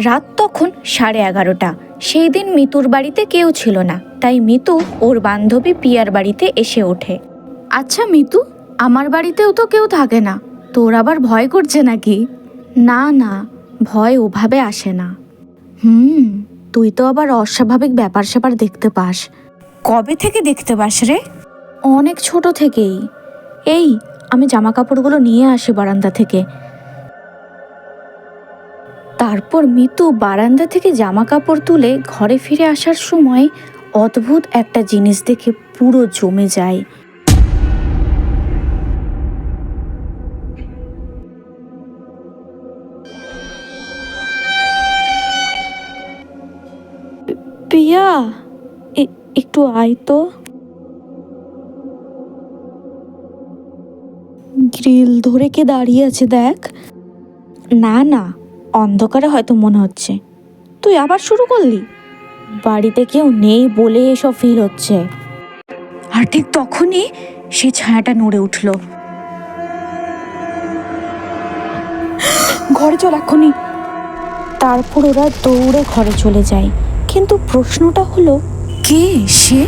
রাত তখন 11:30। সেই দিন মিতুর বাড়িতে কেউ ছিল না, তাই মিতু ওর বান্ধবী পিয়ার বাড়িতে এসে ওঠে। আচ্ছা মিতু, আমার বাড়িতেও তো কেউ থাকে না, তোর আবার ভয় করছে নাকি? না না, ভয় ওভাবে আসে না। তুই তো আবার অস্বাভাবিক ব্যাপার স্যাপার দেখতে পাস। কবে থেকে দেখতে পাস রে? অনেক ছোট থেকেই। এই, আমি জামা কাপড়গুলো নিয়ে আসি বারান্দা থেকে। তারপর মিতু বারান্দা থেকে জামা কাপড় তুলে ঘরে ফিরে আসার সময় অদ্ভুত একটা জিনিস দেখে পুরো জমে যায়। পিয়া, একটু আয় তো। গ্রিল ধরে কে দাঁড়িয়ে আছে দেখ। না না, অন্ধকারে হয়তো মনে হচ্ছে। তুই আবার শুরু করলি? বাড়িতে কেউ নেই বলে এসব ফিল হচ্ছে। আর ঠিক তখনই সে ছায়াটা নড়ে উঠল। ঘরে চল এক্ষুনি। তারপর ওরা দৌড়ে ঘরে চলে যায়। কিন্তু প্রশ্নটা হলো, কে সে?